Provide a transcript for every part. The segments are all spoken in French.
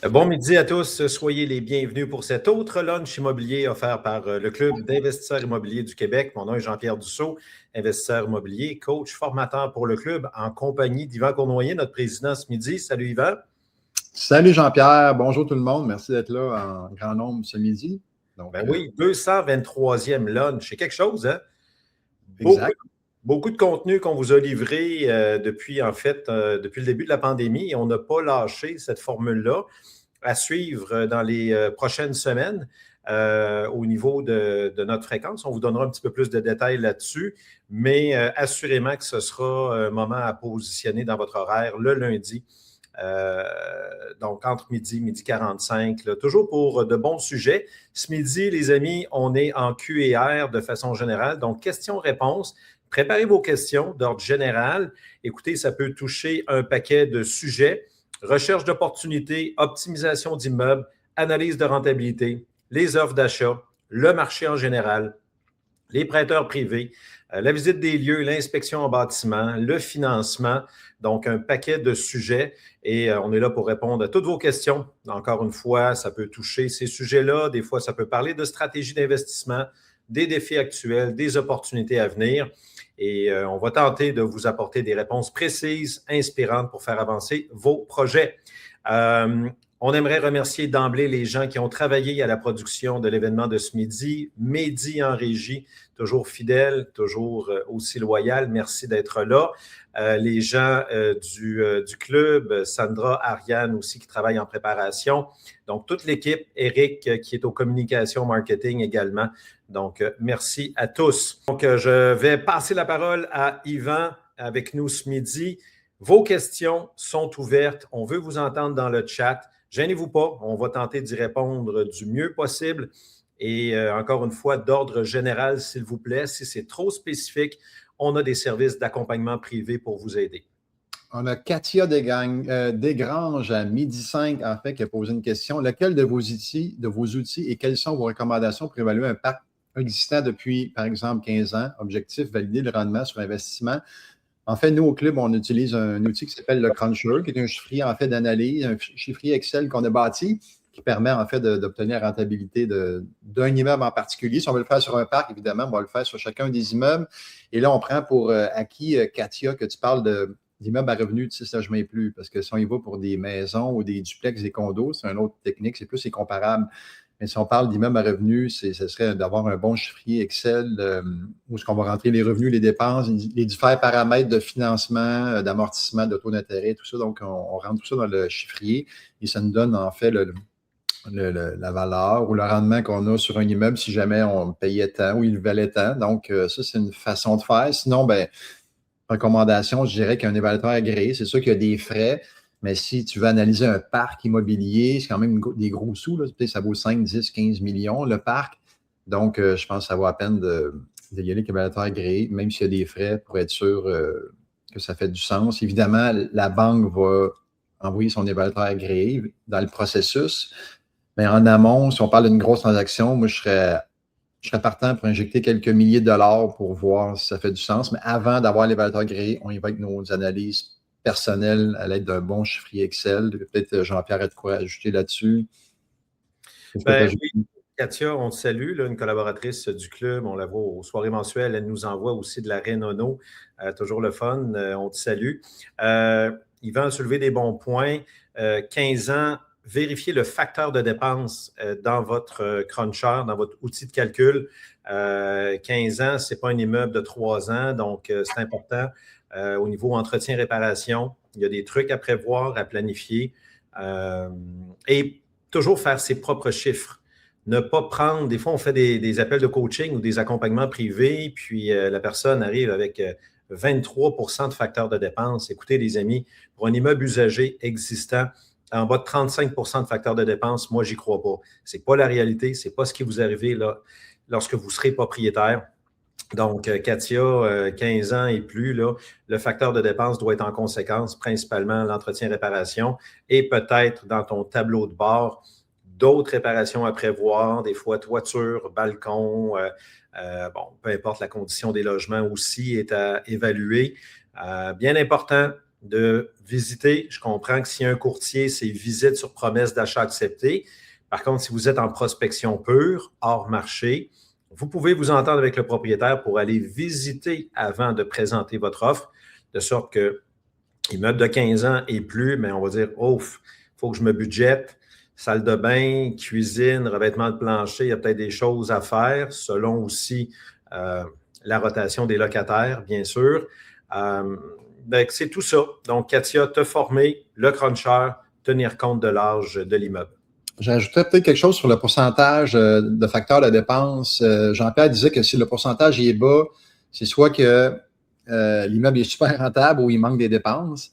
Bon midi à tous. Soyez les bienvenus pour cet autre lunch immobilier offert par le Club d'investisseurs immobiliers du Québec. Mon nom est Jean-Pierre Dussault, investisseur immobilier, coach, formateur pour le club en compagnie d'Yvan Cournoyer, notre président ce midi. Salut Yvan. Salut Jean-Pierre, bonjour tout le monde. Merci d'être là en grand nombre ce midi. Donc, oui, 223e lunch. C'est quelque chose, hein? Exact. Beaucoup de contenu qu'on vous a livré depuis le début de la pandémie et on n'a pas lâché cette formule-là à suivre dans les prochaines semaines au niveau de notre fréquence. On vous donnera un petit peu plus de détails là-dessus, mais assurément que ce sera un moment à positionner dans votre horaire le lundi. Donc, entre midi 45, là, toujours pour de bons sujets. Ce midi, les amis, on est en Q&R de façon générale. Donc, questions-réponses. Préparez vos questions d'ordre général. Écoutez, ça peut toucher un paquet de sujets. Recherche d'opportunités, optimisation d'immeubles, analyse de rentabilité, les offres d'achat, le marché en général, les prêteurs privés, la visite des lieux, l'inspection en bâtiment, le financement. Donc, un paquet de sujets et on est là pour répondre à toutes vos questions. Encore une fois, ça peut toucher ces sujets-là. Des fois, ça peut parler de stratégie d'investissement, des défis actuels, des opportunités à venir. Et on va tenter de vous apporter des réponses précises, inspirantes pour faire avancer vos projets. On aimerait remercier d'emblée les gens qui ont travaillé à la production de l'événement de ce midi. Mehdi en régie, toujours fidèle, toujours aussi loyal. Merci d'être là. Les gens du club, Sandra, Ariane aussi qui travaillent en préparation. Donc, toute l'équipe, Eric qui est aux communications marketing également. Donc, merci à tous. Donc, je vais passer la parole à Yvan avec nous ce midi. Vos questions sont ouvertes. On veut vous entendre dans le chat. Gênez-vous pas. On va tenter d'y répondre du mieux possible. Et encore une fois, d'ordre général, s'il vous plaît, si c'est trop spécifique, on a des services d'accompagnement privé pour vous aider. On a Katia Desgranges à midi 5, en fait, qui a posé une question. Lequel de vos outils et quelles sont vos recommandations pour évaluer un parc existant depuis, par exemple, 15 ans? Objectif, valider le rendement sur investissement. En fait, nous, au club, on utilise un outil qui s'appelle le Cruncher, qui est un chiffrier, en fait, d'analyse, un chiffrier Excel qu'on a bâti, qui permet, en fait, d'obtenir la rentabilité d'un immeuble en particulier. Si on veut le faire sur un parc, évidemment, on va le faire sur chacun des immeubles. Et là, on prend pour acquis, Katia, que tu parles d'immeubles à revenus de 6 logements et plus, parce que si on y va pour des maisons ou des duplex, des condos, c'est une autre technique, c'est comparable. Mais si on parle d'immeubles à revenus, ce serait d'avoir un bon chiffrier Excel où est-ce qu'on va rentrer les revenus, les dépenses, les différents paramètres de financement, d'amortissement, de taux d'intérêt, tout ça. Donc, on rentre tout ça dans le chiffrier et ça nous donne en fait la valeur ou le rendement qu'on a sur un immeuble si jamais on payait tant ou il valait tant. Donc, ça, c'est une façon de faire. Sinon, recommandation, je dirais qu'un évaluateur agréé, c'est sûr qu'il y a des frais. Mais si tu veux analyser un parc immobilier, c'est quand même des gros sous. Là. Peut-être ça vaut 5, 10, 15 millions, le parc. Donc, je pense que ça vaut la peine d'y aller avec l'évaluateur agréé, même s'il y a des frais pour être sûr que ça fait du sens. Évidemment, la banque va envoyer son évaluateur agréé dans le processus. Mais en amont, si on parle d'une grosse transaction, moi, je serais partant pour injecter quelques milliers de dollars pour voir si ça fait du sens. Mais avant d'avoir l'évaluateur agréé, on y va avec nos analyses personnel à l'aide d'un bon chiffrier Excel. Peut-être Jean-Pierre a de quoi ajouter là-dessus. Oui, Katia, on te salue, là, une collaboratrice du club. On la voit aux soirées mensuelles. Elle nous envoie aussi de la Renono. Toujours le fun. On te salue. Yvan a soulevé des bons points. 15 ans, vérifiez le facteur de dépense dans votre cruncher, dans votre outil de calcul. 15 ans, ce n'est pas un immeuble de 3 ans, donc c'est important. Au niveau entretien-réparation, il y a des trucs à prévoir, à planifier et toujours faire ses propres chiffres. Ne pas prendre, des fois on fait des appels de coaching ou des accompagnements privés, puis la personne arrive avec 23 % de facteur de dépense. Écoutez les amis, pour un immeuble usagé existant, en bas de 35 % de facteur de dépense, moi, j'y crois pas. Ce n'est pas la réalité, ce n'est pas ce qui vous arrive là, lorsque vous serez propriétaire. Donc, Katia, 15 ans et plus, là, le facteur de dépense doit être en conséquence, principalement l'entretien-réparation et peut-être dans ton tableau de bord, d'autres réparations à prévoir, des fois toiture, balcon, peu importe la condition des logements aussi est à évaluer. Bien important, de visiter. Je comprends que s'il y a un courtier, c'est visite sur promesse d'achat acceptée. Par contre, si vous êtes en prospection pure, hors marché, vous pouvez vous entendre avec le propriétaire pour aller visiter avant de présenter votre offre, de sorte que immeuble de 15 ans et plus, mais on va dire, ouf, il faut que je me budgète. Salle de bain, cuisine, revêtement de plancher, il y a peut-être des choses à faire selon aussi la rotation des locataires, bien sûr. C'est tout ça. Donc, Katia, te former, le cruncher, tenir compte de l'âge de l'immeuble. J'ajouterais peut-être quelque chose sur le pourcentage de facteurs de dépenses. Jean-Pierre disait que si le pourcentage est bas, c'est soit que l'immeuble est super rentable ou il manque des dépenses,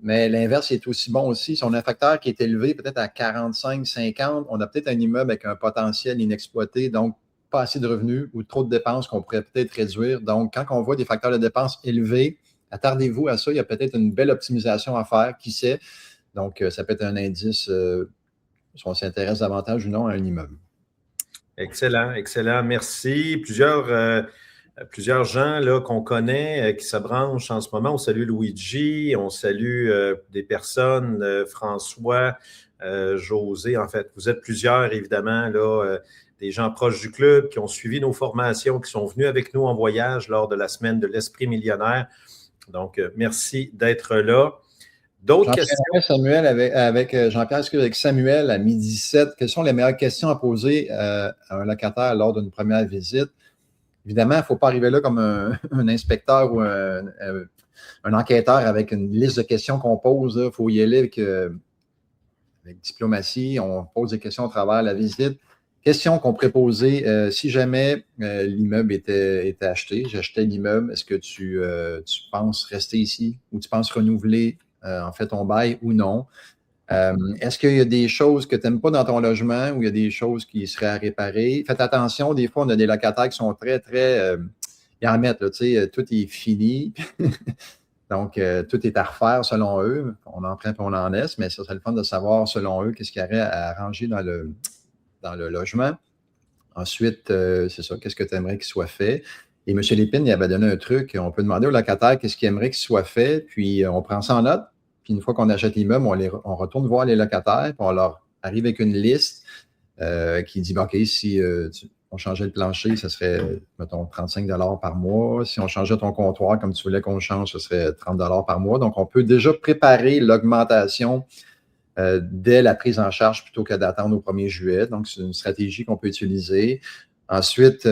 mais l'inverse est aussi bon aussi. Si on a un facteur qui est élevé peut-être à 45, 50, on a peut-être un immeuble avec un potentiel inexploité, donc pas assez de revenus ou trop de dépenses qu'on pourrait peut-être réduire. Donc, quand on voit des facteurs de dépenses élevés, attardez-vous à ça. Il y a peut-être une belle optimisation à faire, qui sait. Donc, ça peut être un indice si on s'intéresse davantage ou non à un immeuble. Excellent, excellent. Merci. Plusieurs gens là, qu'on connaît qui se branchent en ce moment. On salue Luigi, on salue des personnes, François, José. En fait, vous êtes plusieurs, évidemment, là, des gens proches du club qui ont suivi nos formations, qui sont venus avec nous en voyage lors de la semaine de l'Esprit millionnaire. Donc, merci d'être là. D'autres questions? Samuel, avec Jean-Pierre, avec Samuel à 12h17, quelles sont les meilleures questions à poser à un locataire lors d'une première visite? Évidemment, il ne faut pas arriver là comme un inspecteur ou un enquêteur avec une liste de questions qu'on pose. Il faut y aller avec diplomatie. On pose des questions à travers la visite. Questions qu'on pourrait poser si jamais l'immeuble était acheté. J'achetais l'immeuble. Est-ce que tu penses rester ici ou tu penses renouveler en fait ton bail ou non? Est-ce qu'il y a des choses que tu n'aimes pas dans ton logement ou il y a des choses qui seraient à réparer? Faites attention, des fois, on a des locataires qui sont très, très... ils en mettent, là, tu sais, tout est fini. Donc, tout est à refaire selon eux. On en prend et on en laisse, mais ça serait le fun de savoir, selon eux, qu'est-ce qu'il y aurait à arranger dans le logement. Ensuite, c'est ça, qu'est-ce que tu aimerais qu'il soit fait? Et M. Lépine, il avait donné un truc. On peut demander aux locataires qu'est-ce qu'il aimerait qu'il soit fait, puis on prend ça en note. Puis une fois qu'on achète l'immeuble, on retourne voir les locataires, puis on leur arrive avec une liste qui dit, OK, si on changeait le plancher, ça serait, mettons, 35 $ par mois. Si on changeait ton comptoir comme tu voulais qu'on change, ce serait 30 $ par mois. Donc, on peut déjà préparer l'augmentation dès la prise en charge plutôt que d'attendre au 1er juillet. Donc, c'est une stratégie qu'on peut utiliser. Ensuite,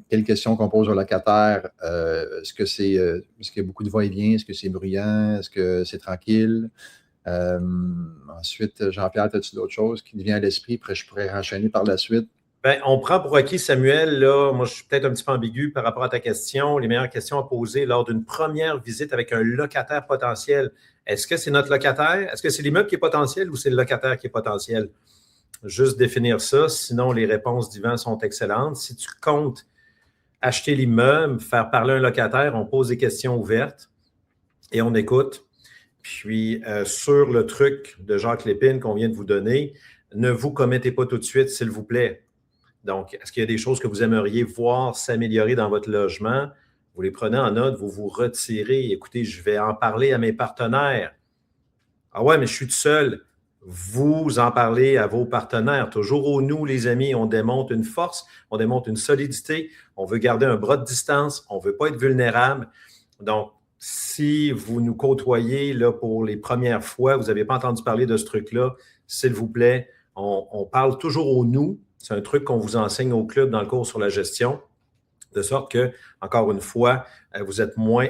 quelles questions qu'on pose aux locataires? Est-ce qu'il y a beaucoup de va-et-vient? Est-ce que c'est bruyant? Est-ce que c'est tranquille? Ensuite, Jean-Pierre, as-tu d'autres choses qui te viennent à l'esprit? Après, je pourrais enchaîner par la suite. Bien, on prend pour acquis, Samuel, là, moi je suis peut-être un petit peu ambigu par rapport à ta question, les meilleures questions à poser lors d'une première visite avec un locataire potentiel. Est-ce que c'est notre locataire? Est-ce que c'est l'immeuble qui est potentiel ou c'est le locataire qui est potentiel? Juste définir ça, sinon les réponses d'Yvan sont excellentes. Si tu comptes acheter l'immeuble, faire parler un locataire, on pose des questions ouvertes et on écoute. Puis sur le truc de Jacques Lépine qu'on vient de vous donner, ne vous commettez pas tout de suite, s'il vous plaît. Donc, est-ce qu'il y a des choses que vous aimeriez voir s'améliorer dans votre logement? Vous les prenez en note, vous vous retirez. Écoutez, je vais en parler à mes partenaires. Ah ouais, mais je suis tout seul. Vous en parlez à vos partenaires. Toujours au nous, les amis, on démontre une force, on démontre une solidité. On veut garder un bras de distance. On ne veut pas être vulnérable. Donc, si vous nous côtoyez là, pour les premières fois, vous n'avez pas entendu parler de ce truc-là, s'il vous plaît, on parle toujours au nous. C'est un truc qu'on vous enseigne au club dans le cours sur la gestion, de sorte que, encore une fois, vous êtes moins,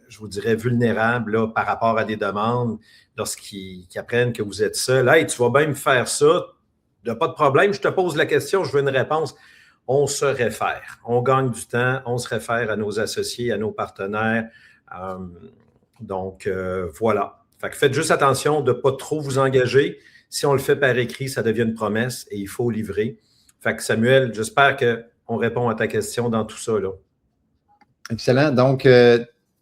je vous dirais, vulnérable là, par rapport à des demandes lorsqu'ils apprennent que vous êtes seul. « Hey, tu vas bien me faire ça, il n'y a pas de problème, je te pose la question, je veux une réponse. » On se réfère, on gagne du temps, on se réfère à nos associés, à nos partenaires. Donc, voilà. Fait que faites juste attention de ne pas trop vous engager. Si on le fait par écrit, ça devient une promesse et il faut livrer. Fait que Samuel, j'espère qu'on répond à ta question dans tout ça, là. Excellent. Donc,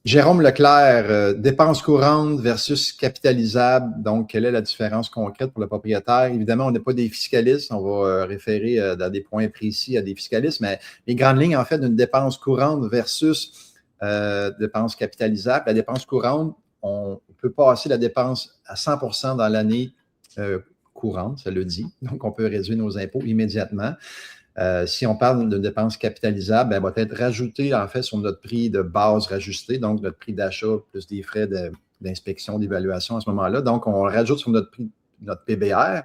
Jérôme Leclerc, dépenses courantes versus capitalisables. Donc, quelle est la différence concrète pour le propriétaire? Évidemment, on n'est pas des fiscalistes. On va référer à des points précis à des fiscalistes, mais les grandes lignes, en fait, d'une dépense courante versus dépenses capitalisables. La dépense courante, on peut passer la dépense à 100% dans l'année courante, ça le dit. Donc, on peut réduire nos impôts immédiatement. Si on parle de dépenses capitalisables, elle va être rajoutée en fait sur notre prix de base rajusté, donc notre prix d'achat plus des frais d'inspection, d'évaluation à ce moment-là. Donc, on rajoute sur notre prix, notre PBR,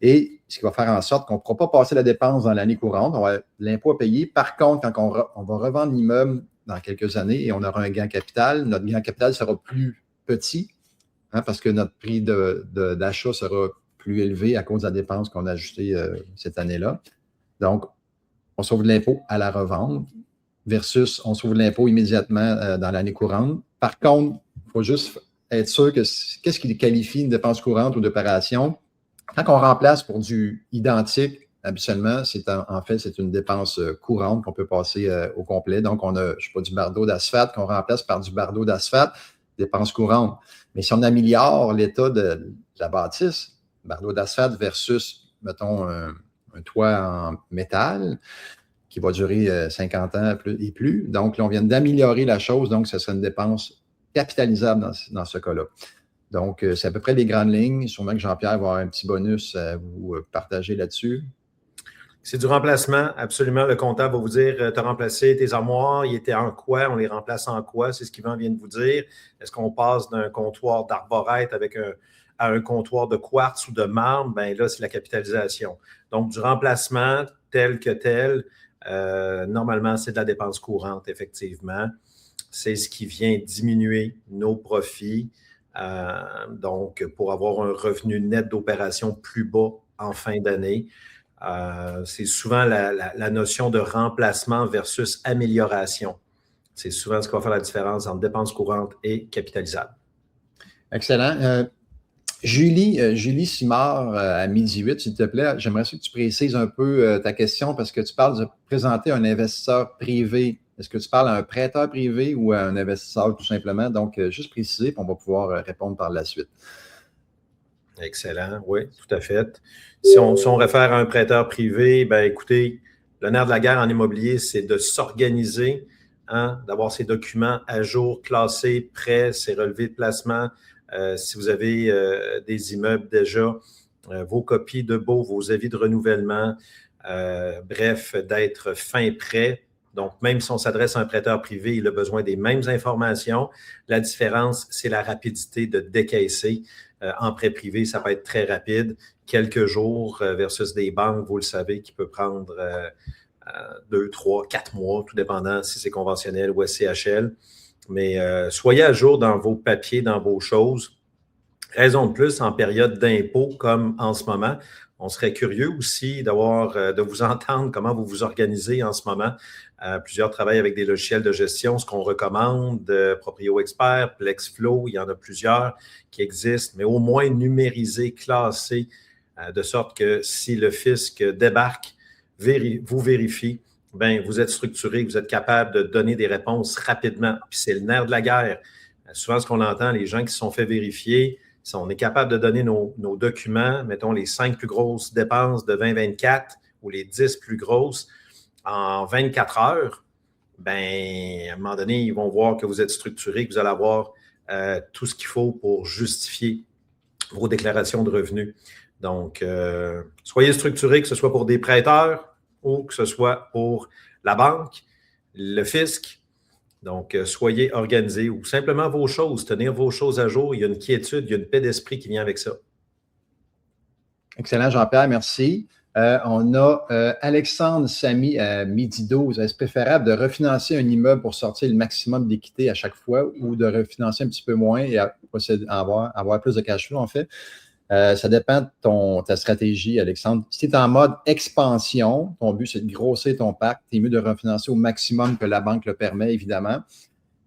et ce qui va faire en sorte qu'on ne pourra pas passer la dépense dans l'année courante. On va l'impôt à payer. Par contre, quand on va revendre l'immeuble dans quelques années et on aura un gain capital, notre gain capital sera plus petit parce que notre prix d'achat sera plus élevé à cause de la dépense qu'on a ajoutée cette année-là. Donc, on sauve de l'impôt à la revente versus on sauve de l'impôt immédiatement dans l'année courante. Par contre, il faut juste être sûr que qu'est-ce qui qualifie une dépense courante ou d'opération. Quand on remplace pour du identique, habituellement, en fait, c'est une dépense courante qu'on peut passer au complet. Donc, on a, je ne sais pas, du bardeau d'asphalte qu'on remplace par du bardeau d'asphalte, dépense courante. Mais si on améliore l'état de la bâtisse, bardeau d'asphalte versus, mettons, un toit en métal qui va durer 50 ans et plus. Donc, là, on vient d'améliorer la chose. Donc, ce serait une dépense capitalisable dans ce cas-là. Donc, c'est à peu près les grandes lignes. Sûrement que Jean-Pierre va avoir un petit bonus à vous partager là-dessus. C'est du remplacement, absolument. Le comptable va vous dire, tu as remplacé tes armoires, ils étaient en quoi, on les remplace en quoi, c'est ce qu'Yvan vient de vous dire. Est-ce qu'on passe d'un comptoir d'arborète à un comptoir de quartz ou de marbre? Bien là, c'est la capitalisation. Donc, du remplacement tel que tel, normalement, c'est de la dépense courante, effectivement. C'est ce qui vient diminuer nos profits. Donc, pour avoir un revenu net d'opération plus bas en fin d'année. C'est souvent la notion de remplacement versus amélioration. C'est souvent ce qui va faire la différence entre dépenses courantes et capitalisables. Excellent. Julie Simard, à midi 8, s'il te plaît, j'aimerais que tu précises un peu ta question parce que tu parles de présenter un investisseur privé. Est-ce que tu parles à un prêteur privé ou à un investisseur tout simplement? Donc, juste préciser, puis on va pouvoir répondre par la suite. Excellent, oui, tout à fait. Si on réfère à un prêteur privé, bien écoutez, le nerf de la guerre en immobilier, c'est de s'organiser, d'avoir ses documents à jour, classés, prêts, ses relevés de placement. Si vous avez des immeubles déjà, vos copies de baux, vos avis de renouvellement, bref, d'être fin prêt. Donc, même si on s'adresse à un prêteur privé, il a besoin des mêmes informations. La différence, c'est la rapidité de décaisser. En prêt privé, ça peut être très rapide, quelques jours versus des banques, vous le savez, qui peut prendre 2, 3, 4 mois, tout dépendant si c'est conventionnel ou SCHL. Mais soyez à jour dans vos papiers, dans vos choses. Raison de plus, en période d'impôt comme en ce moment, on serait curieux aussi de vous entendre comment vous vous organisez en ce moment. Plusieurs travaillent avec des logiciels de gestion, ce qu'on recommande, Proprio Expert, Plexflow, il y en a plusieurs qui existent, mais au moins numérisés, classés, de sorte que si le fisc débarque, vous vérifie, bien, vous êtes structuré, vous êtes capable de donner des réponses rapidement. Puis c'est le nerf de la guerre. Souvent, ce qu'on entend, les gens qui se sont fait vérifier, si on est capable de donner nos documents, mettons les 5 plus grosses dépenses de 2024 ou les 10 plus grosses en 24 heures, bien, à un moment donné, ils vont voir que vous êtes structuré, que vous allez avoir tout ce qu'il faut pour justifier vos déclarations de revenus. Donc, soyez structurés, que ce soit pour des prêteurs ou que ce soit pour la banque, le fisc. Donc, soyez organisés ou simplement vos choses, tenir vos choses à jour. Il y a une quiétude, il y a une paix d'esprit qui vient avec ça. Excellent, Jean-Pierre, merci. On a Alexandre Samy à midi 12. Est-ce préférable de refinancer un immeuble pour sortir le maximum d'équité à chaque fois ou de refinancer un petit peu moins et avoir plus de cash flow, en fait? Ça dépend de ta stratégie, Alexandre. Si tu es en mode expansion, ton but, c'est de grossir ton parc, tu es mieux de refinancer au maximum que la banque le permet, évidemment,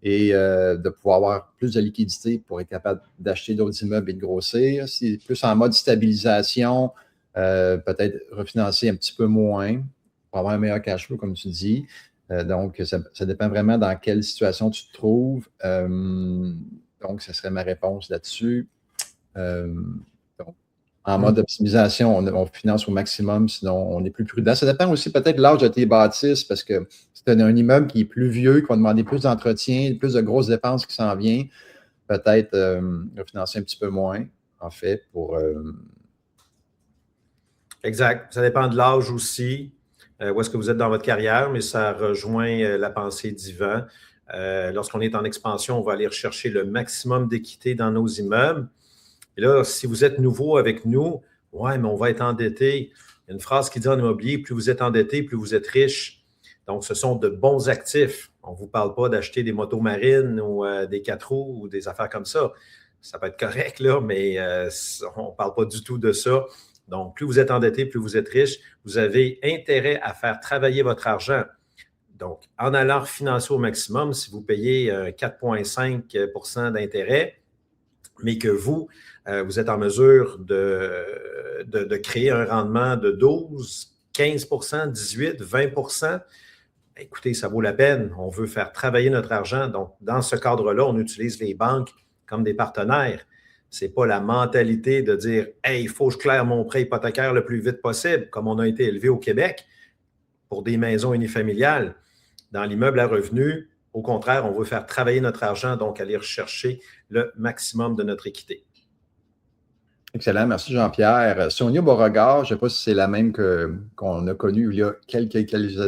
et de pouvoir avoir plus de liquidité pour être capable d'acheter d'autres immeubles et de grossir. Si tu es plus en mode stabilisation, peut-être refinancer un petit peu moins pour avoir un meilleur cash flow, comme tu dis. Donc, ça dépend vraiment dans quelle situation tu te trouves. Donc, ce serait ma réponse là-dessus. en mode optimisation, on finance au maximum, sinon on est plus prudent. Ça dépend aussi peut-être de l'âge de tes bâtisses, parce que si tu as un immeuble qui est plus vieux, qui va demander plus d'entretien, plus de grosses dépenses qui s'en viennent, peut-être financer un petit peu moins, en fait, pour... Exact. Ça dépend de l'âge aussi, où est-ce que vous êtes dans votre carrière, mais ça rejoint la pensée d'Yvan. Lorsqu'on est en expansion, on va aller rechercher le maximum d'équité dans nos immeubles. Et là, si vous êtes nouveau avec nous, ouais, mais on va être endetté. Il y a une phrase qui dit en immobilier, plus vous êtes endetté, plus vous êtes riche. Donc, ce sont de bons actifs. On ne vous parle pas d'acheter des motos marines ou des 4 roues ou des affaires comme ça. Ça peut être correct, là, mais on ne parle pas du tout de ça. Donc, plus vous êtes endetté, plus vous êtes riche. Vous avez intérêt à faire travailler votre argent. Donc, en allant financer au maximum, si vous payez 4,5 % d'intérêt, mais que vous êtes en mesure de créer un rendement de 12, 15 18, 20 écoutez, ça vaut la peine. On veut faire travailler notre argent. Donc, dans ce cadre-là, on utilise les banques comme des partenaires. Ce n'est pas la mentalité de dire « Hey, il faut que je claire mon prêt hypothécaire le plus vite possible », comme on a été élevé au Québec pour des maisons unifamiliales. Dans l'immeuble à revenus, au contraire, on veut faire travailler notre argent, donc aller rechercher le maximum de notre équité. Excellent, merci Jean-Pierre. Sonia Beauregard, je ne sais pas si c'est la même qu'on a connue il y a quelques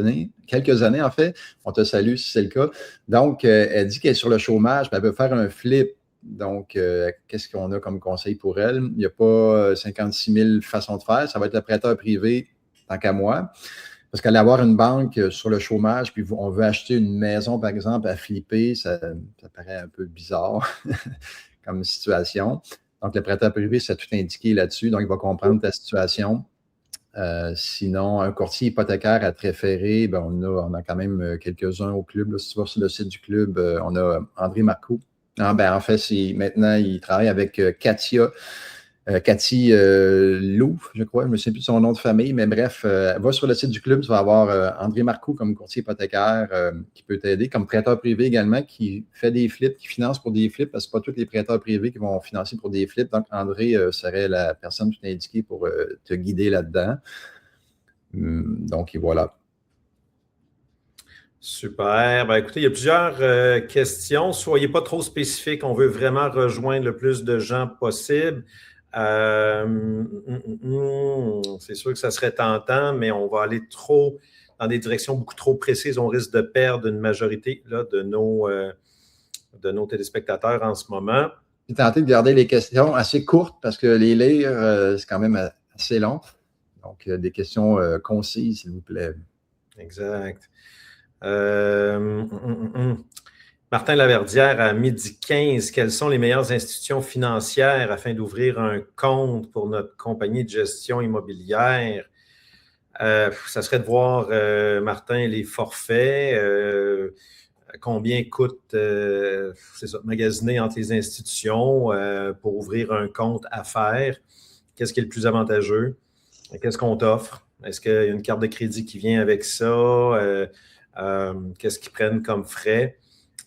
années en fait. On te salue si c'est le cas. Donc, elle dit qu'elle est sur le chômage, mais elle veut faire un flip. Donc, qu'est-ce qu'on a comme conseil pour elle? Il n'y a pas 56 000 façons de faire. Ça va être le prêteur privé, tant qu'à moi. Parce qu'aller avoir une banque sur le chômage, puis on veut acheter une maison, par exemple, à flipper, ça paraît un peu bizarre comme situation. Donc, le prêteur privé, c'est tout indiqué là-dessus. Donc, il va comprendre ta situation. Sinon, un courtier hypothécaire à te référer, ben, on a quand même quelques-uns au club. Là. Si tu vas sur le site du club, on a André Marcoux. En fait, maintenant, il travaille avec Cathy Lou, je crois, je ne me souviens plus de son nom de famille, mais bref, va sur le site du club, tu vas avoir André Marcoux comme courtier hypothécaire qui peut t'aider, comme prêteur privé également, qui fait des flips, qui finance pour des flips, parce que ce n'est pas tous les prêteurs privés qui vont financer pour des flips. Donc, André serait la personne tout indiquée pour te guider là-dedans. Donc, et voilà. Super. Ben, écoutez, il y a plusieurs questions. Soyez pas trop spécifiques. On veut vraiment rejoindre le plus de gens possible. C'est sûr que ça serait tentant, mais on va aller trop dans des directions beaucoup trop précises. On risque de perdre une majorité là, de nos téléspectateurs en ce moment. J'ai tenté de garder les questions assez courtes parce que les lire, c'est quand même assez long. Donc, des questions concises, s'il vous plaît. Exact. Martin Laverdière, à 12h15, quelles sont les meilleures institutions financières afin d'ouvrir un compte pour notre compagnie de gestion immobilière? Ça serait de voir, Martin, les forfaits, combien coûte magasiner entre les institutions pour ouvrir un compte affaires. Qu'est-ce qui est le plus avantageux? Qu'est-ce qu'on t'offre? Est-ce qu'il y a une carte de crédit qui vient avec ça? Qu'est-ce qu'ils prennent comme frais?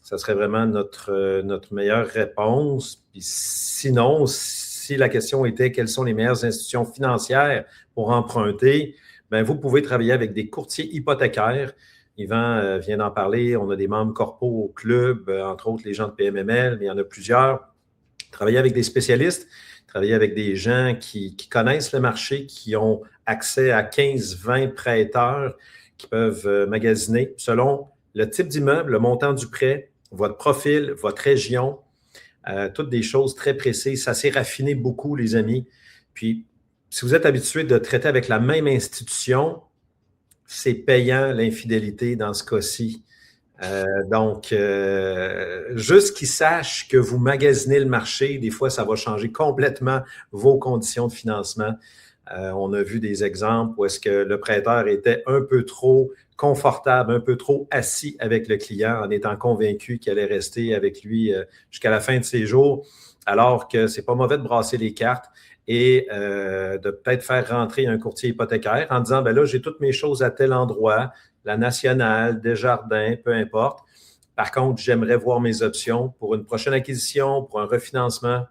Ça serait vraiment notre meilleure réponse. Puis sinon, si la question était quelles sont les meilleures institutions financières pour emprunter, bien, vous pouvez travailler avec des courtiers hypothécaires. Yvan vient d'en parler. On a des membres corpaux au club, entre autres les gens de PMML, mais il y en a plusieurs. Travailler avec des spécialistes, travailler avec des gens qui connaissent le marché, qui ont accès à 15-20 prêteurs qui peuvent magasiner selon le type d'immeuble, le montant du prêt, votre profil, votre région, toutes des choses très précises. Ça s'est raffiné beaucoup, les amis. Puis, si vous êtes habitué de traiter avec la même institution, c'est payant l'infidélité dans ce cas-ci. Donc, juste qu'ils sachent que vous magasinez le marché, des fois, ça va changer complètement vos conditions de financement. On a vu des exemples où est-ce que le prêteur était un peu trop confortable, un peu trop assis avec le client en étant convaincu qu'il allait rester avec lui jusqu'à la fin de ses jours, alors que c'est pas mauvais de brasser les cartes et de peut-être faire rentrer un courtier hypothécaire en disant, ben là, j'ai toutes mes choses à tel endroit, la Nationale, Desjardins, peu importe. Par contre, j'aimerais voir mes options pour une prochaine acquisition, pour un refinancement.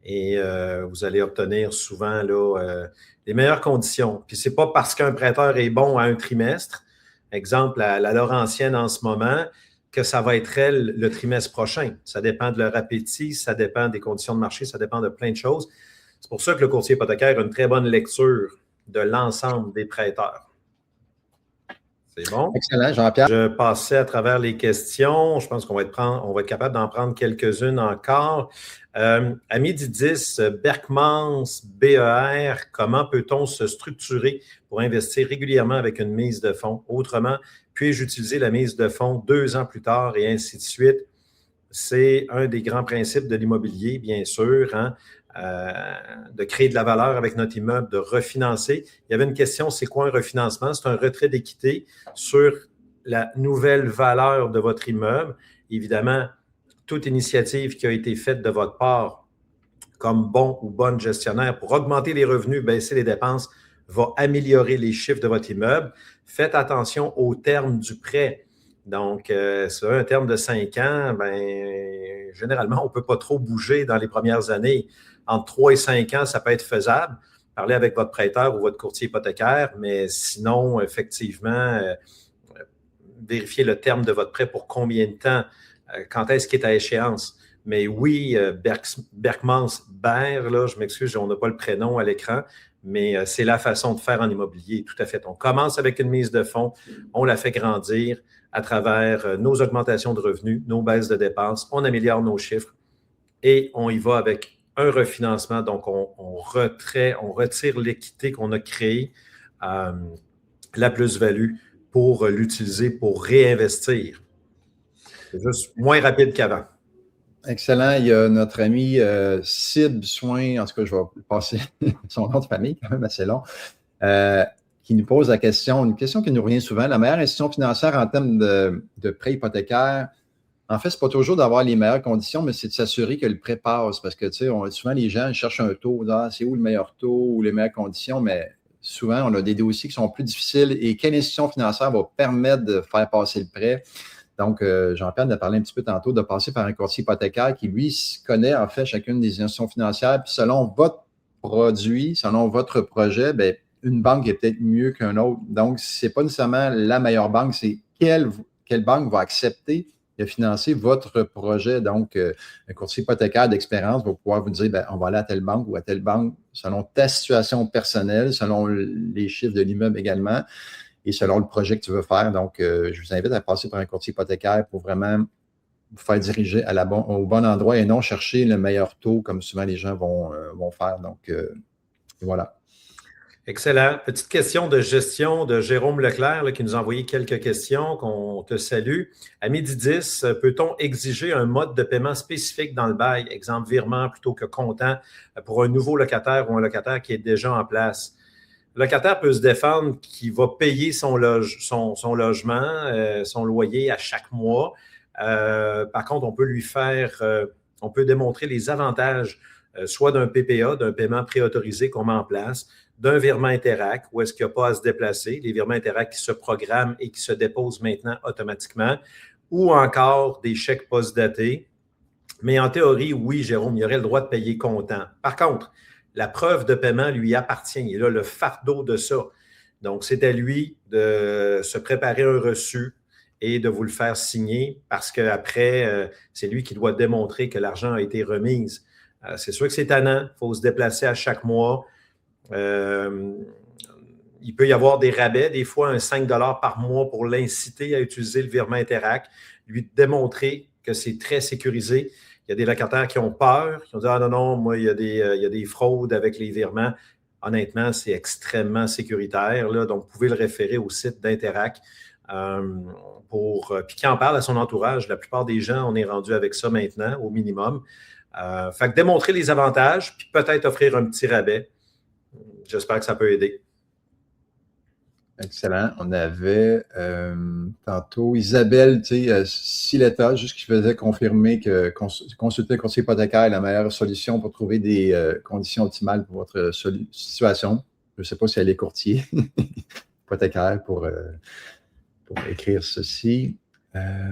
et vous allez obtenir souvent là, les meilleures conditions. Puis ce n'est pas parce qu'un prêteur est bon à un trimestre, exemple la Laurentienne en ce moment, que ça va être elle le trimestre prochain. Ça dépend de leur appétit, ça dépend des conditions de marché, ça dépend de plein de choses. C'est pour ça que le courtier hypothécaire a une très bonne lecture de l'ensemble des prêteurs. C'est bon? Excellent, Jean-Pierre. Je passais à travers les questions. Je pense qu'on va être capable d'en prendre quelques-unes encore. À midi 10, Berkmans, BER, comment peut-on se structurer pour investir régulièrement avec une mise de fonds? Autrement, puis-je utiliser la mise de fonds 2 ans plus tard et ainsi de suite? C'est un des grands principes de l'immobilier, bien sûr, hein? De créer de la valeur avec notre immeuble, de refinancer. Il y avait une question, c'est quoi un refinancement? C'est un retrait d'équité sur la nouvelle valeur de votre immeuble. Évidemment, toute initiative qui a été faite de votre part comme bon ou bonne gestionnaire pour augmenter les revenus, baisser les dépenses, va améliorer les chiffres de votre immeuble. Faites attention au terme du prêt. Donc, sur un terme de 5 ans, ben, généralement, on ne peut pas trop bouger dans les premières années. Entre 3 et 5 ans, ça peut être faisable. Parlez avec votre prêteur ou votre courtier hypothécaire, mais sinon, effectivement, vérifiez le terme de votre prêt pour combien de temps, quand est-ce qu'il est à échéance. Mais oui, Berkmans, là, je m'excuse, on n'a pas le prénom à l'écran, mais c'est la façon de faire en immobilier, tout à fait. On commence avec une mise de fonds, on la fait grandir à travers nos augmentations de revenus, nos baisses de dépenses, on améliore nos chiffres et on y va avec un refinancement. Donc, on retire l'équité qu'on a créée, la plus-value, pour l'utiliser pour réinvestir. C'est juste moins rapide qu'avant. Excellent. Il y a notre ami Sib Soin, en tout cas, je vais passer son nom de famille, quand même assez long, qui nous pose la question, une question qui nous revient souvent. La meilleure institution financière en termes de prêt hypothécaire, en fait, ce n'est pas toujours d'avoir les meilleures conditions, mais c'est de s'assurer que le prêt passe. Parce que, tu sais, souvent, les gens cherchent un taux, c'est où le meilleur taux ou les meilleures conditions, mais souvent, on a des dossiers qui sont plus difficiles. Et quelle institution financière va permettre de faire passer le prêt? Donc, Jean-Pierre en a parlé un petit peu tantôt de passer par un courtier hypothécaire qui, lui, connaît en fait chacune des institutions financières. Puis selon votre produit, selon votre projet, bien, une banque est peut-être mieux qu'un autre. Donc, ce n'est pas nécessairement la meilleure banque, c'est quelle banque va accepter de financer votre projet. Donc, un courtier hypothécaire d'expérience va pouvoir vous dire, bien, on va aller à telle banque ou à telle banque selon ta situation personnelle, selon les chiffres de l'immeuble également, et selon le projet que tu veux faire. Donc, je vous invite à passer par un courtier hypothécaire pour vraiment vous faire diriger au bon endroit et non chercher le meilleur taux comme souvent les gens vont faire. Donc, voilà. Excellent. Petite question de gestion de Jérôme Leclerc là, qui nous a envoyé quelques questions, qu'on te salue. À midi 10, peut-on exiger un mode de paiement spécifique dans le bail, exemple virement plutôt que comptant, pour un nouveau locataire ou un locataire qui est déjà en place? Le locataire peut se défendre qu'il va payer son logement, son loyer à chaque mois. Par contre, on peut on peut démontrer les avantages soit d'un PPA, d'un paiement préautorisé qu'on met en place, d'un virement Interac, où est-ce qu'il n'y a pas à se déplacer, les virements Interac qui se programment et qui se déposent maintenant automatiquement, ou encore des chèques post-datés. Mais en théorie, oui, Jérôme, il y aurait le droit de payer comptant. Par contre, la preuve de paiement lui appartient. Il a le fardeau de ça. Donc, c'est à lui de se préparer un reçu et de vous le faire signer parce qu'après, c'est lui qui doit démontrer que l'argent a été remis. C'est sûr que c'est tannant. Il faut se déplacer à chaque mois. Il peut y avoir des rabais, des fois un 5 $ par mois pour l'inciter à utiliser le virement Interac, lui démontrer que c'est très sécurisé. Il y a des locataires qui ont peur, qui ont dit « Ah non, moi, il y a des fraudes avec les virements. » Honnêtement, c'est extrêmement sécuritaire. Là, donc, vous pouvez le référer au site d'Interac puis qui en parle à son entourage. La plupart des gens, on est rendu avec ça maintenant, au minimum. Fait que démontrer les avantages, puis peut-être offrir un petit rabais. J'espère que ça peut aider. Excellent. On avait tantôt Isabelle, Siletta, juste qui faisait confirmer que consulter le conseiller hypothécaire est la meilleure solution pour trouver des conditions optimales pour votre situation. Je ne sais pas si elle est courtier hypothécaire pour écrire ceci.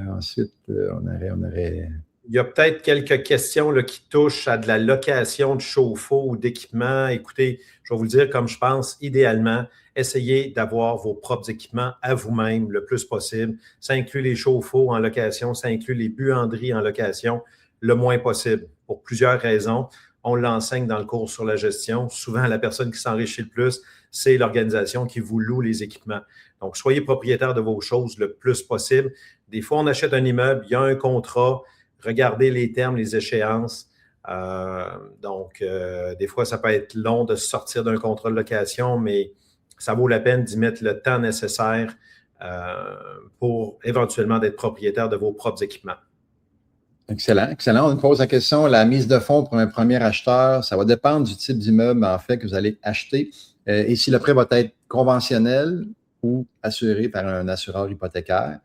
Ensuite, on aurait Il y a peut-être quelques questions là, qui touchent à de la location de chauffe-eau ou d'équipement. Écoutez, je vais vous le dire comme je pense, idéalement, essayez d'avoir vos propres équipements à vous-même le plus possible. Ça inclut les chauffe-eau en location, ça inclut les buanderies en location le moins possible pour plusieurs raisons. On l'enseigne dans le cours sur la gestion. Souvent, la personne qui s'enrichit le plus, c'est l'organisation qui vous loue les équipements. Donc, soyez propriétaire de vos choses le plus possible. Des fois, on achète un immeuble, il y a un contrat, regardez les termes, les échéances. Des fois, ça peut être long de sortir d'un contrat de location, mais ça vaut la peine d'y mettre le temps nécessaire pour éventuellement d'être propriétaire de vos propres équipements. Excellent, excellent. On nous pose la question, la mise de fonds pour un premier acheteur, ça va dépendre du type d'immeuble, en fait, que vous allez acheter. Et si le prêt va être conventionnel ou assuré par un assureur hypothécaire.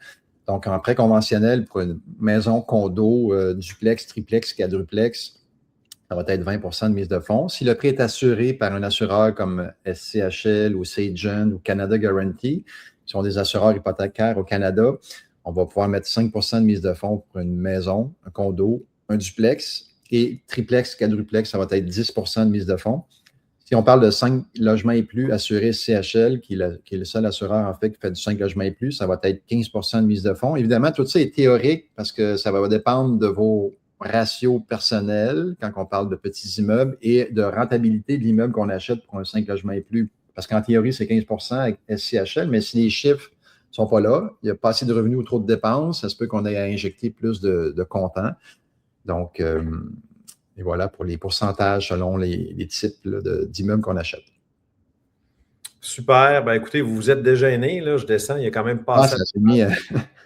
Donc, en prêt conventionnel pour une maison, condo, duplex, triplex, quadruplex, ça va être 20 de mise de fonds. Si le prêt est assuré par un assureur comme SCHL ou Sagen ou Canada Guarantee, qui sont des assureurs hypothécaires au Canada, on va pouvoir mettre 5 de mise de fonds pour une maison, un condo, un duplex et triplex, quadruplex, ça va être 10 de mise de fonds. Si on parle de 5 logements et plus assurés CHL, qui est le seul assureur en fait qui fait du 5 logements et plus, ça va être 15 de mise de fonds. Évidemment, tout ça est théorique parce que ça va dépendre de vos ratios personnels quand on parle de petits immeubles et de rentabilité de l'immeuble qu'on achète pour un 5 logements et plus. Parce qu'en théorie, c'est 15 avec SCHL, mais si les chiffres ne sont pas là, il n'y a pas assez de revenus ou trop de dépenses, ça se peut qu'on ait à injecter plus de comptant. Donc, et voilà pour les pourcentages selon les types d'immeubles qu'on achète. Super. Ben, écoutez, vous vous êtes déjà aîné, là. Je descends, il y a quand même pas ça s'est mis.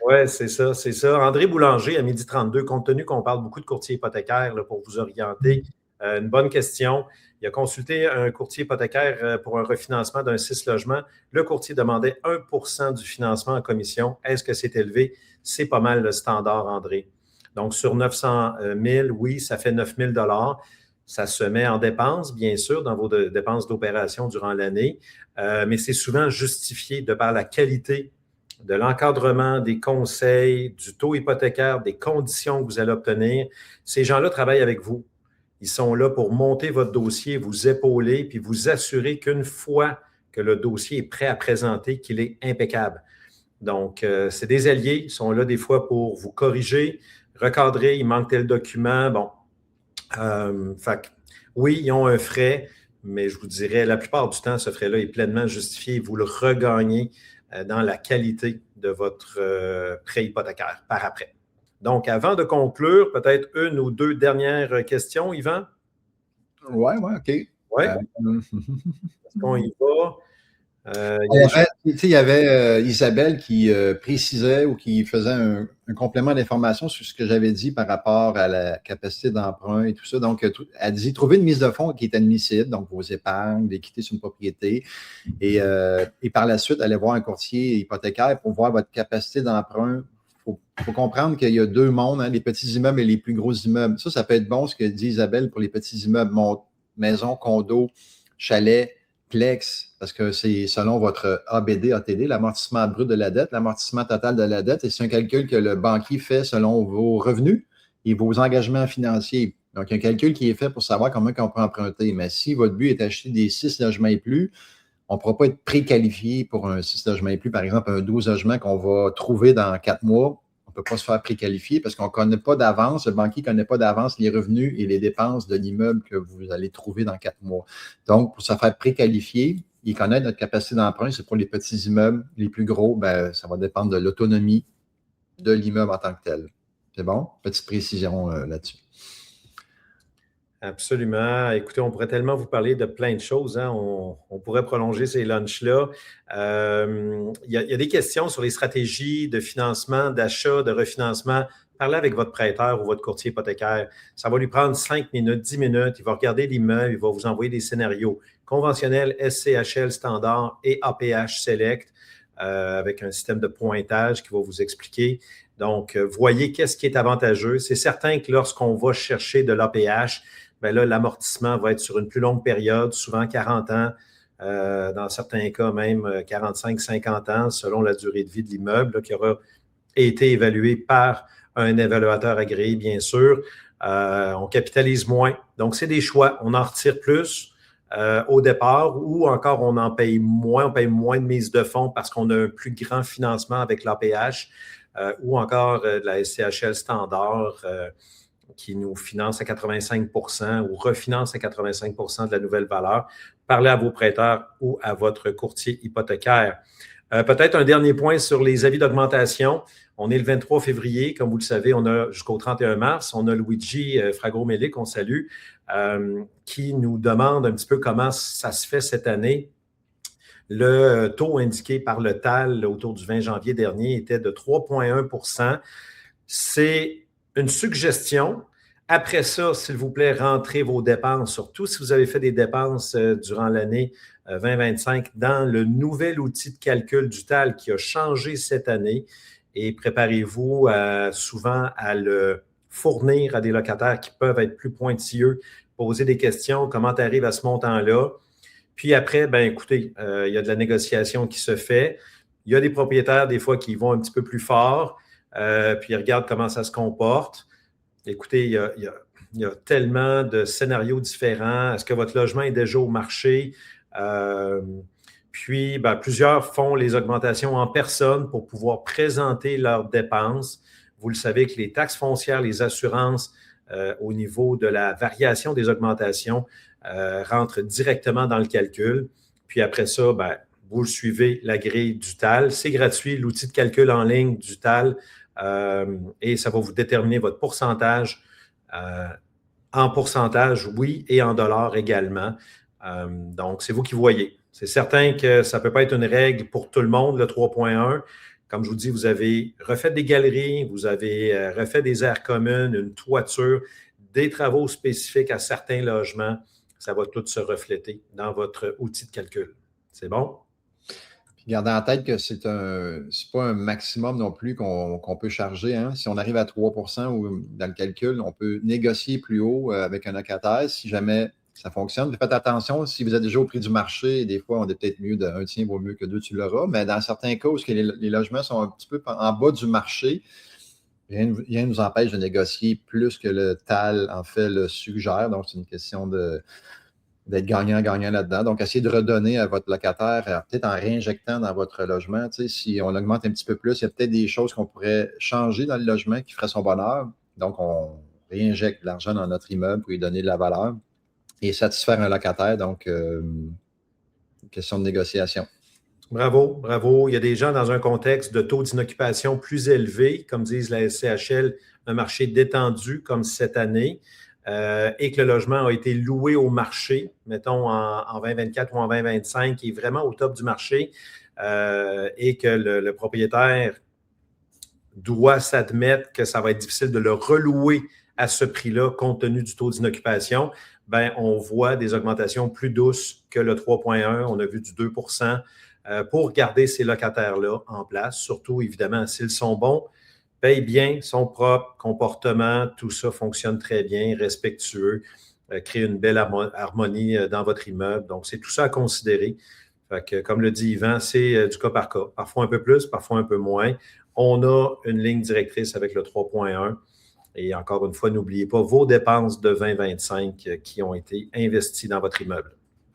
Oui, c'est ça, c'est ça. André Boulanger, à 12h32, compte tenu qu'on parle beaucoup de courtiers hypothécaires là, pour vous orienter, une bonne question. Il a consulté un courtier hypothécaire pour un refinancement d'un 6 logements. Le courtier demandait 1 du financement en commission. Est-ce que c'est élevé? C'est pas mal le standard, André. Donc, sur 900 000, oui, ça fait 9 000 $. Ça se met en dépenses, bien sûr, dans vos dépenses d'opération durant l'année, mais c'est souvent justifié de par la qualité de l'encadrement, des conseils, du taux hypothécaire, des conditions que vous allez obtenir. Ces gens-là travaillent avec vous. Ils sont là pour monter votre dossier, vous épauler, puis vous assurer qu'une fois que le dossier est prêt à présenter, qu'il est impeccable. Donc, c'est des alliés. Ils sont là des fois pour vous corriger, recadrer, il manque tel document. Bon, oui, ils ont un frais, mais je vous dirais, la plupart du temps, ce frais-là est pleinement justifié. Vous le regagnez dans la qualité de votre prêt hypothécaire par après. Donc, avant de conclure, peut-être une ou deux dernières questions, Yvan? Oui, OK. Oui. Est-ce qu'on y va? Il y avait Isabelle qui précisait ou qui faisait un complément d'information sur ce que j'avais dit par rapport à la capacité d'emprunt et tout ça. Donc, elle dit trouver une mise de fonds qui est admissible, donc vos épargnes, l'équité sur une propriété, et par la suite, aller voir un courtier hypothécaire pour voir votre capacité d'emprunt. Il faut comprendre qu'il y a deux mondes, hein, les petits immeubles et les plus gros immeubles. Ça peut être bon, ce que dit Isabelle, pour les petits immeubles, maison, condo, chalet, plex, parce que c'est selon votre ABD, ATD, l'amortissement brut de la dette, l'amortissement total de la dette, et c'est un calcul que le banquier fait selon vos revenus et vos engagements financiers. Donc, il y a un calcul qui est fait pour savoir comment on peut emprunter. Mais si votre but est d'acheter des 6 logements et plus, on ne pourra pas être préqualifié pour un 6 logements et plus, par exemple, un 12 logements qu'on va trouver dans 4 mois. On ne peut pas se faire préqualifier parce qu'on ne connaît pas d'avance, le banquier ne connaît pas d'avance les revenus et les dépenses de l'immeuble que vous allez trouver dans 4 mois. Donc, pour se faire préqualifier et connaître notre capacité d'emprunt, c'est pour les petits immeubles. Les plus gros, ça va dépendre de l'autonomie de l'immeuble en tant que tel. C'est bon? Petite précision là-dessus. Absolument. Écoutez, on pourrait tellement vous parler de plein de choses. Hein? On pourrait prolonger ces lunchs-là. Il y a des questions sur les stratégies de financement, d'achat, de refinancement. Parlez avec votre prêteur ou votre courtier hypothécaire. Ça va lui prendre 5 minutes, 10 minutes. Il va regarder l'immeuble, il va vous envoyer des scénarios conventionnels, SCHL standard et APH Select avec un système de pointage qui va vous expliquer. Donc, voyez qu'est-ce qui est avantageux. C'est certain que lorsqu'on va chercher de l'APH, là, l'amortissement va être sur une plus longue période, souvent 40 ans, dans certains cas même 45-50 ans, selon la durée de vie de l'immeuble qui aura été évalué par un évaluateur agréé, bien sûr. On capitalise moins. Donc, c'est des choix. On en retire plus au départ ou encore on en paye moins. On paye moins de mise de fonds parce qu'on a un plus grand financement avec l'APH ou encore de la SCHL standard qui nous finance à 85 % ou refinance à 85 % de la nouvelle valeur. Parlez à vos prêteurs ou à votre courtier hypothécaire. Peut-être un dernier point sur les avis d'augmentation. On est le 23 février, comme vous le savez, on a jusqu'au 31 mars. On a Luigi Frago-Mélé, qu'on salue, qui nous demande un petit peu comment ça se fait cette année. Le taux indiqué par le TAL autour du 20 janvier dernier était de 3,1 %. C'est une suggestion. Après ça, s'il vous plaît, rentrez vos dépenses, surtout si vous avez fait des dépenses durant l'année 2025 dans le nouvel outil de calcul du TAL qui a changé cette année et préparez-vous souvent à le fournir à des locataires qui peuvent être plus pointilleux, poser des questions, comment tu arrives à ce montant-là. Puis après, ben écoutez, il y a de la négociation qui se fait. Il y a des propriétaires, des fois, qui vont un petit peu plus fort, puis ils regardent comment ça se comporte. Écoutez, il y a tellement de scénarios différents. Est-ce que votre logement est déjà au marché? Puis, ben, plusieurs font les augmentations en personne pour pouvoir présenter leurs dépenses. Vous le savez que les taxes foncières, les assurances, au niveau de la variation des augmentations, rentrent directement dans le calcul. Puis après ça, ben, vous suivez la grille du TAL. C'est gratuit, l'outil de calcul en ligne du TAL. Et ça va vous déterminer votre pourcentage en pourcentage, oui, et en dollars également. Donc, c'est vous qui voyez. C'est certain que ça ne peut pas être une règle pour tout le monde, le 3.1. Comme je vous dis, vous avez refait des galeries, vous avez refait des aires communes, une toiture, des travaux spécifiques à certains logements. Ça va tout se refléter dans votre outil de calcul. C'est bon? Gardez en tête que c'est pas un maximum non plus qu'on peut charger. Hein. Si on arrive à 3 % ou dans le calcul, on peut négocier plus haut avec un locataire si jamais ça fonctionne. Faites attention, si vous êtes déjà au prix du marché, des fois, on est peut-être mieux d'un tien vaut mieux que deux, tu l'auras. Mais dans certains cas où les logements sont un petit peu en bas du marché, rien ne nous empêche de négocier plus que le TAL, en fait, le suggère. Donc, c'est une question d'être gagnant-gagnant là-dedans. Donc, essayez de redonner à votre locataire, peut-être en réinjectant dans votre logement. Tu sais, si on augmente un petit peu plus, il y a peut-être des choses qu'on pourrait changer dans le logement qui ferait son bonheur. Donc, on réinjecte de l'argent dans notre immeuble pour lui donner de la valeur et satisfaire un locataire. Donc, question de négociation. Bravo, bravo. Il y a des gens dans un contexte de taux d'inoccupation plus élevé, comme disent la SCHL, un marché détendu comme cette année. Et que le logement a été loué au marché, mettons en 2024 ou en 2025, qui est vraiment au top du marché, et que le propriétaire doit s'admettre que ça va être difficile de le relouer à ce prix-là compte tenu du taux d'inoccupation, ben, on voit des augmentations plus douces que le 3,1. On a vu du 2 % pour garder ces locataires-là en place, surtout évidemment s'ils sont bons, payent bien, sont propres, comportement, tout ça fonctionne très bien, respectueux, crée une belle harmonie dans votre immeuble. Donc, c'est tout ça à considérer. Fait que, comme le dit Yvan, c'est du cas par cas. Parfois un peu plus, parfois un peu moins. On a une ligne directrice avec le 3.1. Et encore une fois, n'oubliez pas vos dépenses de 2025 qui ont été investies dans votre immeuble.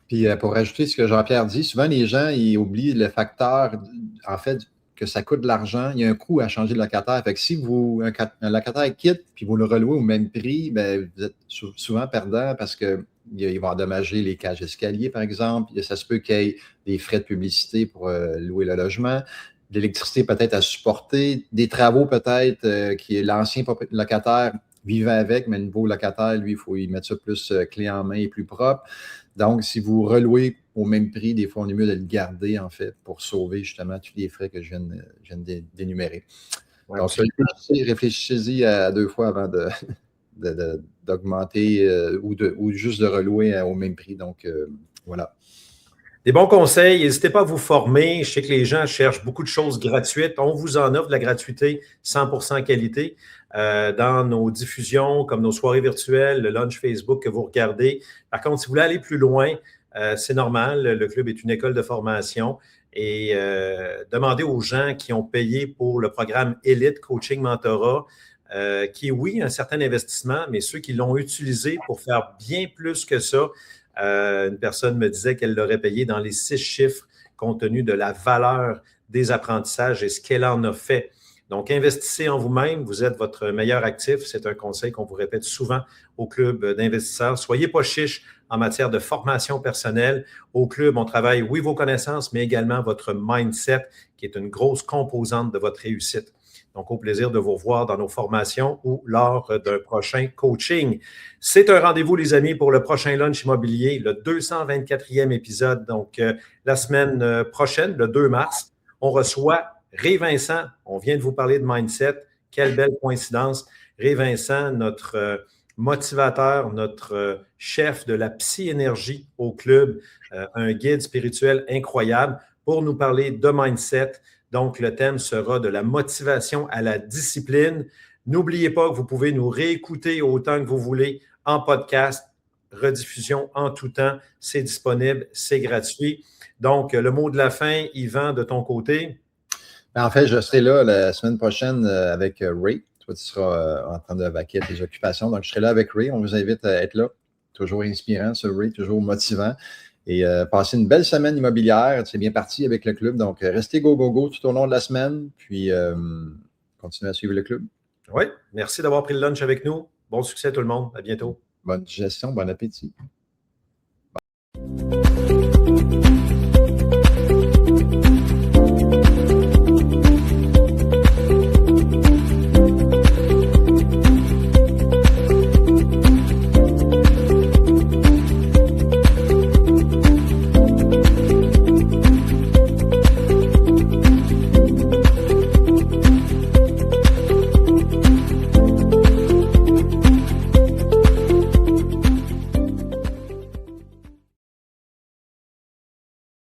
Puis, pour rajouter ce que Jean-Pierre dit, souvent les gens, ils oublient le facteur, en fait, que ça coûte de l'argent, il y a un coût à changer de locataire. Fait que si un locataire quitte puis vous le relouez au même prix, bien, vous êtes souvent perdant parce qu'ils vont endommager les cages d'escalier, par exemple. Ça se peut qu'il y ait des frais de publicité pour louer le logement, de l'électricité peut-être à supporter, des travaux peut-être qui est l'ancien locataire vivait avec, mais le nouveau locataire, lui, il faut y mettre ça plus clé en main et plus propre. Donc, si vous relouez au même prix, des fois, on est mieux de le garder, en fait, pour sauver justement tous les frais que je viens d'énumérer. Ouais, donc, réfléchissez-y à 2 fois avant d'augmenter ou juste de relouer au même prix. Donc, voilà. Des bons conseils. N'hésitez pas à vous former. Je sais que les gens cherchent beaucoup de choses gratuites. On vous en offre de la gratuité 100% qualité dans nos diffusions, comme nos soirées virtuelles, le lunch Facebook que vous regardez. Par contre, si vous voulez aller plus loin, c'est normal. Le club est une école de formation. Et demandez aux gens qui ont payé pour le programme Elite Coaching Mentorat qui est, oui, un certain investissement, mais ceux qui l'ont utilisé pour faire bien plus que ça. Une personne me disait qu'elle l'aurait payé dans les 6 chiffres compte tenu de la valeur des apprentissages et ce qu'elle en a fait. Donc, investissez en vous-même. Vous êtes votre meilleur actif. C'est un conseil qu'on vous répète souvent au club d'investisseurs. Soyez pas chiche en matière de formation personnelle. Au club, on travaille, oui, vos connaissances, mais également votre mindset, qui est une grosse composante de votre réussite. Donc, au plaisir de vous revoir dans nos formations ou lors d'un prochain coaching. C'est un rendez-vous, les amis, pour le prochain lunch immobilier, le 224e épisode. Donc, la semaine prochaine, le 2 mars, on reçoit Ray Vincent. On vient de vous parler de mindset. Quelle belle coïncidence. Ray Vincent, notre motivateur, notre chef de la psy-énergie au club, un guide spirituel incroyable pour nous parler de mindset. Donc, le thème sera de la motivation à la discipline. N'oubliez pas que vous pouvez nous réécouter autant que vous voulez en podcast, rediffusion en tout temps. C'est disponible, c'est gratuit. Donc, le mot de la fin, Yvan, de ton côté? En fait, je serai là la semaine prochaine avec Ray. Toi, tu seras en train de vaquer à tes occupations. Donc, je serai là avec Ray. On vous invite à être là. Toujours inspirant, ce Ray, toujours motivant. Et passez une belle semaine immobilière. C'est bien parti avec le club. Donc, restez go tout au long de la semaine. Puis, continuez à suivre le club. Oui, merci d'avoir pris le lunch avec nous. Bon succès tout le monde. À bientôt. Bonne digestion, bon appétit. Bye.